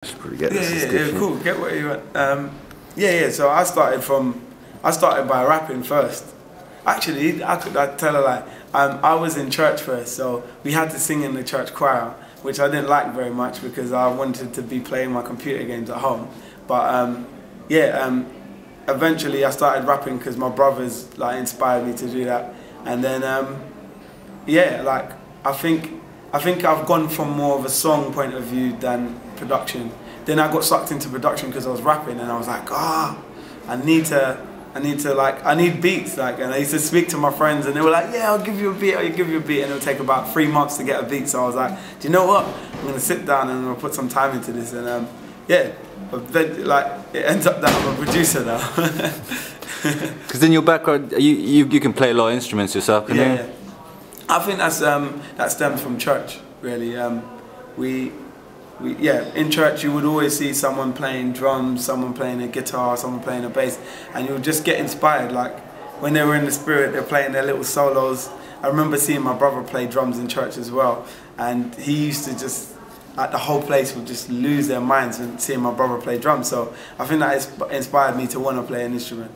Should probably get Yeah, this. yeah, cool. Get what you want. Yeah. So I started by rapping first. Actually, I tell a lie. I was in church first, so we had to sing in the church choir, which I didn't like very much because I wanted to be playing my computer games at home. But eventually I started rapping because my brothers inspired me to do that, and then I think I've gone from more of a song point of view than production. Then I got sucked into production because I was rapping, and I was like, I need beats, and I used to speak to my friends, and they were like, yeah, I'll give you a beat, and it'll take about 3 months to get a beat. So I was like, do you know what? I'm gonna sit down and I'm gonna put some time into this, and it ends up that I'm a producer now. Because in your background, you can play a lot of instruments yourself, can you? Yeah. I think that stems from church, really. In church you would always see someone playing drums, someone playing a guitar, someone playing a bass, and you would just get inspired. Like when they were in the spirit, they're playing their little solos. I remember seeing my brother play drums in church as well, and he used to just, the whole place would just lose their minds when seeing my brother play drums. So I think that inspired me to want to play an instrument.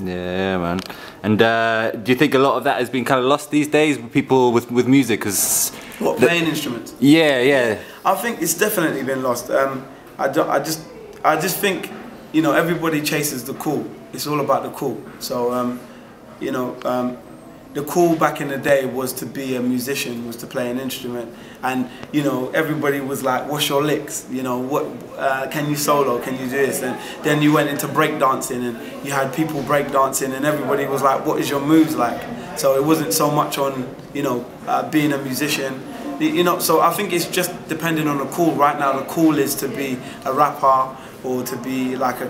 Yeah, man. And do you think a lot of that has been kind of lost these days with people with music? Cause playing instruments? Yeah. I think it's definitely been lost. I just think, everybody chases the cool. It's all about the cool. So the cool back in the day was to be a musician, was to play an instrument, and everybody was like, what's your licks? Can you solo? Can you do this? And then you went into breakdancing, and you had people breakdancing, and everybody was like, what is your moves like? So it wasn't so much on being a musician. So I think it's just depending on the cool. Right now, the cool is to be a rapper, or to be like at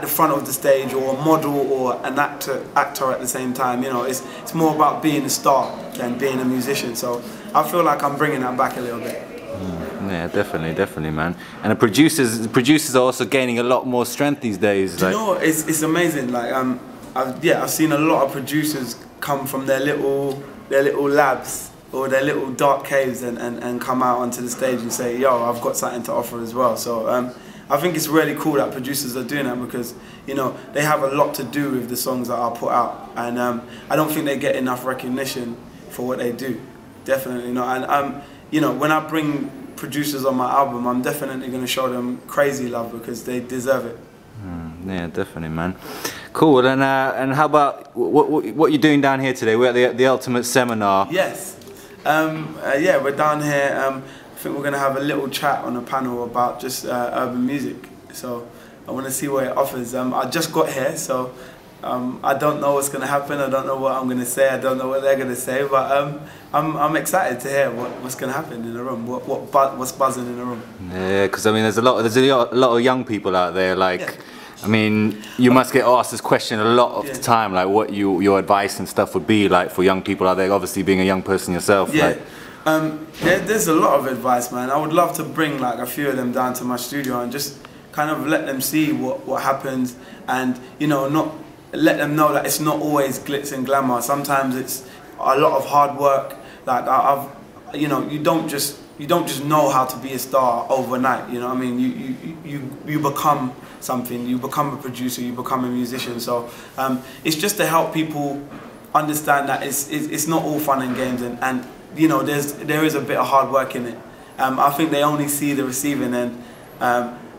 the front of the stage, or a model, or an actor at the same time. It's more about being a star than being a musician. So I feel like I'm bringing that back a little bit. Yeah, definitely, man. And the producers are also gaining a lot more strength these days. Do you know what? It's amazing. I've seen a lot of producers come from their little labs or their little dark caves and come out onto the stage and say, yo, I've got something to offer as well. So I think it's really cool that producers are doing that, because they have a lot to do with the songs that are put out, and I don't think they get enough recognition for what they do. Definitely not. And when I bring producers on my album, I'm definitely going to show them crazy love, because they deserve it. Yeah, definitely, man. Cool. And how about what you're doing down here today? We're at the Ultimate Seminar. Yes. We're down here. I think we're going to have a little chat on a panel about just urban music. So I want to see what it offers. I just got here, so I don't know what's going to happen. I don't know what I'm going to say. I don't know what they're going to say. But I'm excited to hear what's going to happen in the room. What's buzzing in the room. Yeah, because I mean, there's a lot of young people out there. I mean, you must get asked this question a lot of the time, like what your advice and stuff would be like for young people out there, obviously being a young person yourself. Yeah. There's a lot of advice, man. I would love to bring a few of them down to my studio and just kind of let them see what happens, and not let them know that it's not always glitz and glamour. Sometimes it's a lot of hard work. You don't just know how to be a star overnight. I mean, you become something. You become a producer. You become a musician. So it's just to help people understand that it's not all fun and games, and there is a bit of hard work in it. I think they only see the receiving end,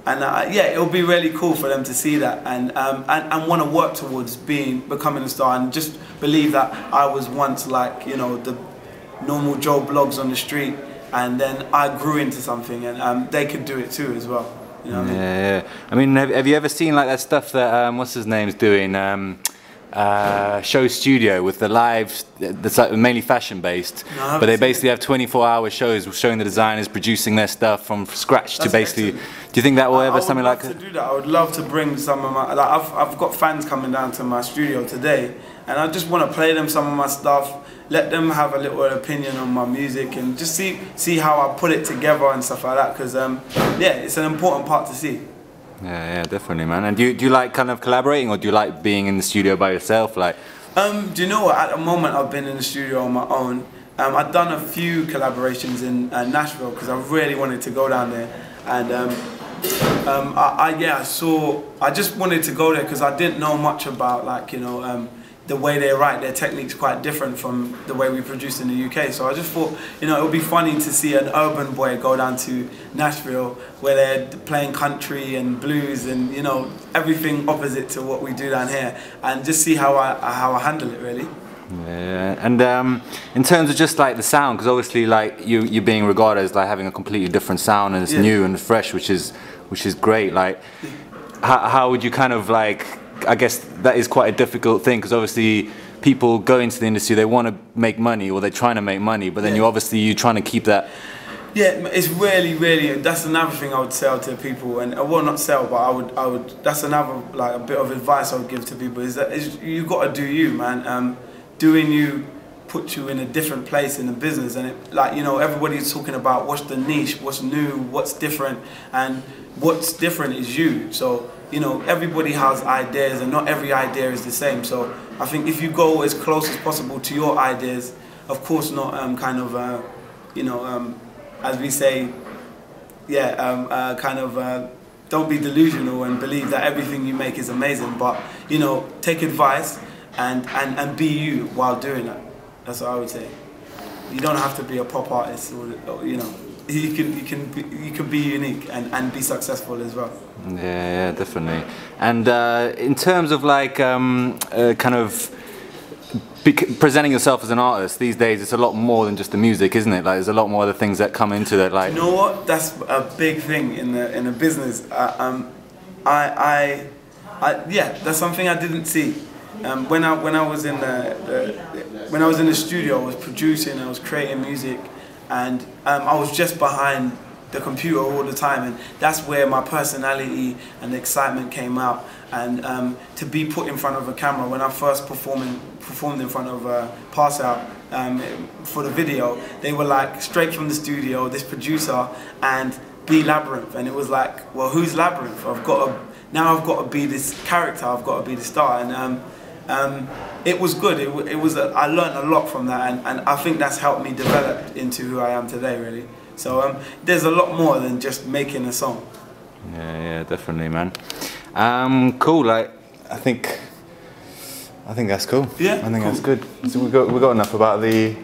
it'll be really cool for them to see that and want to work towards becoming a star, and just believe that I was once the normal Joe Blogs on the street, and then I grew into something, and they could do it too as well. You know what I mean? Yeah. I mean, have you ever seen that stuff that what's his name's doing? Show Studio with the live, that's mainly fashion based, but they basically have 24-hour shows showing the designers producing their stuff from scratch. To basically, excellent. Do you think that will ever something like? I would love to do that. I would love to bring some of my, I've got fans coming down to my studio today, and I just want to play them some of my stuff, let them have a little opinion on my music, and just see how I put it together and stuff like that, because it's an important part to see. Yeah, definitely, man. And do you like kind of collaborating, or do you like being in the studio by yourself? Do you know what? At the moment, I've been in the studio on my own. I'd done a few collaborations in Nashville because I really wanted to go down there, and I just wanted to go there because I didn't know much about, like, you know, the way they write. Their technique's quite different from the way we produce in the UK. So I just thought, you know, it would be funny to see an urban boy go down to Nashville where they're playing country and blues and, you know, everything opposite to what we do down here, and just see how I handle it, really. Yeah, and in terms of just like the sound, because obviously like you're being regarded as like having a completely different sound, and it's new and fresh, which is great. Like, how would you kind of like? I guess that is quite a difficult thing, because obviously people go into the industry, they want to make money, or they're trying to make money, but then you're trying to keep that. Yeah, it's really, that's another thing I would sell to people, and well, not sell, but I would. That's another, like, a bit of advice I would give to people, is that you got to do you, man. Doing you puts you in a different place in the business, and it, like, you know, everybody's talking about what's the niche, what's new, what's different, and what's different is you. So, you know, everybody has ideas, and not every idea is the same. So I think if you go as close as possible to your ideas, of course not you know, as we say, don't be delusional and believe that everything you make is amazing, but, you know, take advice and be you while doing that. That's what I would say. You don't have to be a pop artist, or you know, you can be unique and be successful as well. Yeah, definitely. And in terms of like kind of presenting yourself as an artist these days, it's a lot more than just the music, isn't it? Like, there's a lot more other things that come into that. Like, you know what? That's a big thing in the business. Yeah, that's something I didn't see. When I was in the studio, I was producing, I was creating music, and I was just behind the computer all the time, and that's where my personality and the excitement came out. And to be put in front of a camera, when I first performed in front of Pass Out for the video, they were like, straight from the studio, this producer, and be Labrinth, and it was like, well, who's Labrinth? Now I've got to be this character, I've got to be the star, and it was good. I learned a lot from that, and I think that's helped me develop into who I am today, really. So there's a lot more than just making a song. Yeah, definitely, man. Cool. Like, I think that's cool. Yeah, I think cool. that's good. So we got enough about the